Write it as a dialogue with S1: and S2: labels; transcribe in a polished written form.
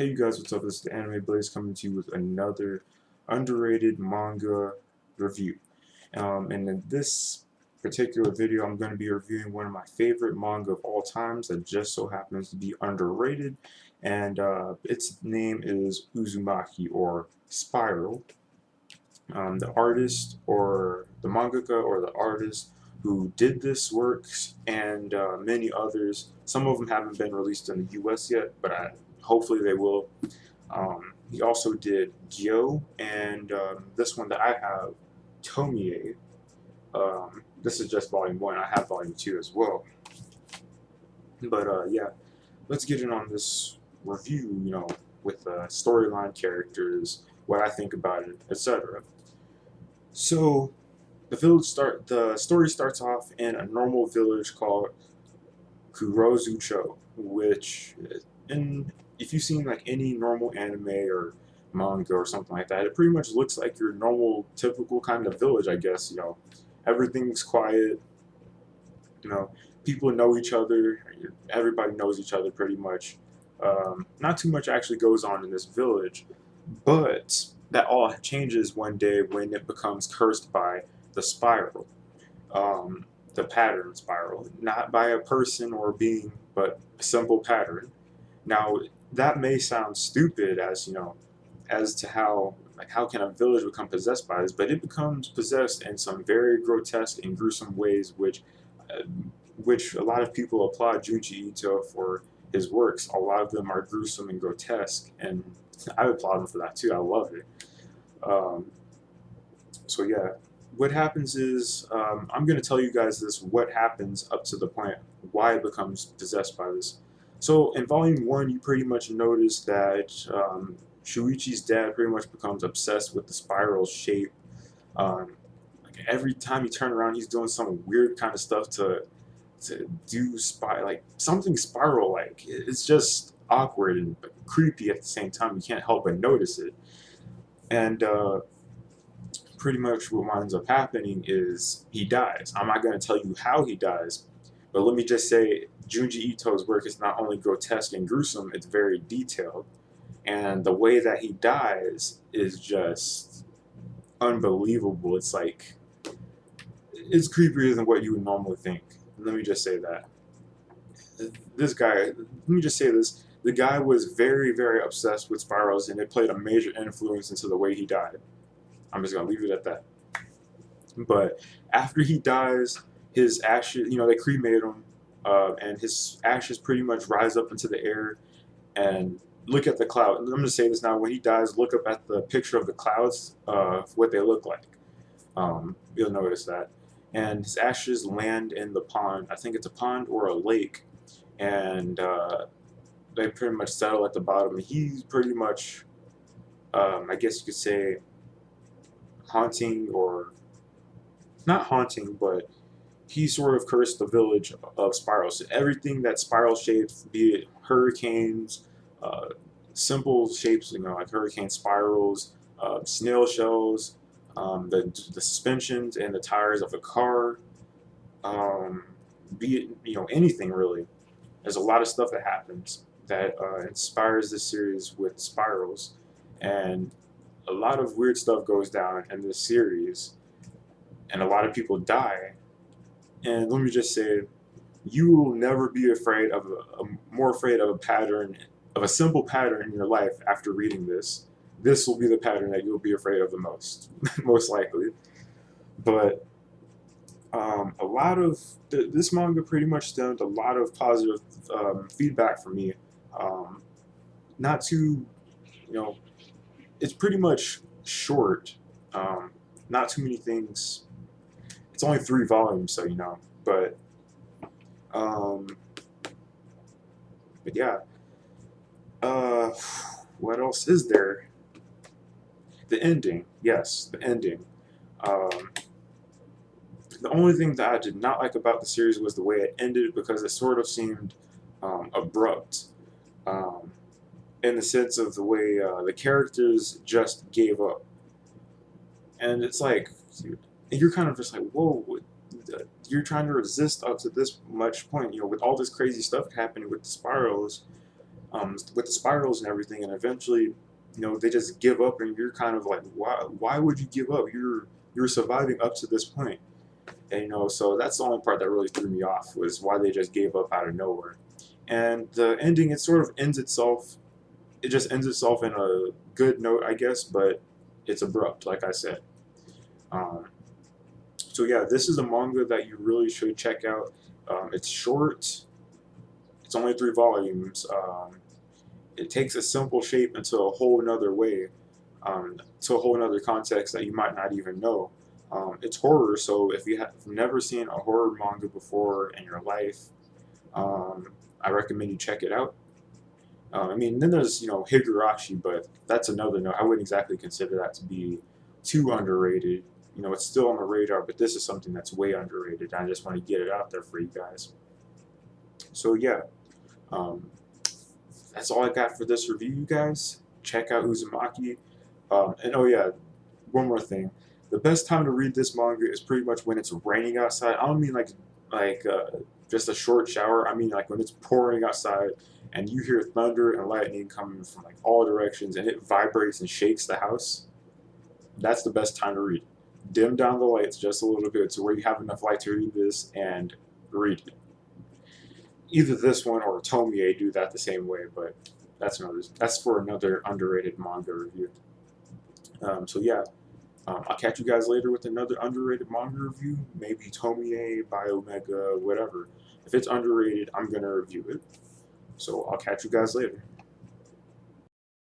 S1: Hey you guys, what's up? This is the Anime Blaze coming to you with another underrated manga review. And in this particular video, I'm going to be reviewing one of my favorite manga of all times that just so happens to be underrated, and its name is Uzumaki, or Spiral. The artist, or the mangaka, or the artist who did this works, and many others. Some of them haven't been released in the U.S. yet, but hopefully they will. He also did Gyo, and this one that I have, Tomie. This is just volume 1. I have volume 2 as well. But yeah, let's get in on this review, with storyline, characters, what I think about it, etc. So, the story starts off in a normal village called Kurozucho, which, in if you've seen like any normal anime or manga or something like that, it pretty much looks like your normal, typical kind of village, I guess. Everything's quiet. You know, people know each other. Everybody knows each other pretty much. Not too much actually goes on in this village, but that all changes one day when it becomes cursed by the spiral. The pattern spiral, not by a person or being, but a simple pattern. Now, that may sound stupid, as to how can a village become possessed by this, but it becomes possessed in some very grotesque and gruesome ways, uh, which a lot of people applaud Junji Ito for his works. A lot of them are gruesome and grotesque, and I applaud him for that too. I love it. Um, so yeah, what happens is, I'm going to tell you guys this, what happens up to the point, why it becomes possessed by this. So in volume 1, you pretty much notice that Shuichi's dad pretty much becomes obsessed with the spiral shape. Like every time you turn around, he's doing some weird kind of stuff to do like something spiral like. It's just awkward and creepy at the same time. You can't help but notice it. And pretty much what winds up happening is he dies. I'm not going to tell you how he dies, but let me just say Junji Ito's work is not only grotesque and gruesome, it's very detailed. And the way that he dies is just unbelievable. It's like, it's creepier than what you would normally think. Let me just say that. This guy, let me just say this. The guy was very, very obsessed with spirals, and it played a major influence into the way he died. I'm just going to leave it at that. But after he dies, his ashes, they cremate him, and his ashes pretty much rise up into the air. And look at the cloud. I'm going to say this now. When he dies, look up at the picture of the clouds, what they look like. You'll notice that. And his ashes land in the pond. I think it's a pond or a lake. And they pretty much settle at the bottom. And he's pretty much, I guess you could say, haunting, or not haunting, but he sort of cursed the village of spirals. So everything that's spiral shaped, be it hurricanes, uh, simple shapes, like hurricane spirals, snail shells, the suspensions and the tires of a car, be it anything really. There's a lot of stuff that happens that inspires this series with spirals, and a lot of weird stuff goes down in this series, and a lot of people die. And let me just say, you will never be afraid of more afraid of a pattern, of a simple pattern in your life after reading this. This will be the pattern that you'll be afraid of the most, most likely. But a lot of this manga pretty much stemmed a lot of positive feedback from me. Not too, you know, it's pretty much short. Not too many things. It's only 3 volumes, so but um, but yeah. Uh, what else is there? The ending, yes, the ending. Um, the only thing that I did not like about the series was the way it ended, because it sort of seemed abrupt, um, in the sense of the way the characters just gave up. And it's like, you're kind of just like, whoa, you're trying to resist up to this much point, with all this crazy stuff happening with the spirals. with the spirals and everything, and eventually, they just give up, and you're kind of like, why would you give up? You're surviving up to this point, and so that's the only part that really threw me off, was why they just gave up out of nowhere. And the ending, it sort of ends itself. It just ends itself in a good note, I guess, but it's abrupt, like I said. Um, so yeah, this is a manga that you really should check out. It's short. It's only 3 volumes. It takes a simple shape into a whole nother way, to a whole nother context that you might not even know. It's horror, so if you have never seen a horror manga before in your life, I recommend you check it out. I mean, then there's Higurashi, but that's another note. I wouldn't exactly consider that to be too underrated. It's still on the radar, but this is something that's way underrated. I just want to get it out there for you guys. So yeah, um, that's all I got for this review, you guys. Check out Uzumaki. And oh yeah, one more thing. The best time to read this manga is pretty much when it's raining outside. I don't mean like just a short shower. I mean like when it's pouring outside and you hear thunder and lightning coming from like all directions and it vibrates and shakes the house. That's the best time to read. Dim down the lights just a little bit to where you have enough light to read this and read it. Either this one or Tomie do that the same way, but that's for another underrated manga review. So yeah, I'll catch you guys later with another underrated manga review. Maybe Tomie by Omega, whatever. If it's underrated, I'm gonna review it. So I'll catch you guys later.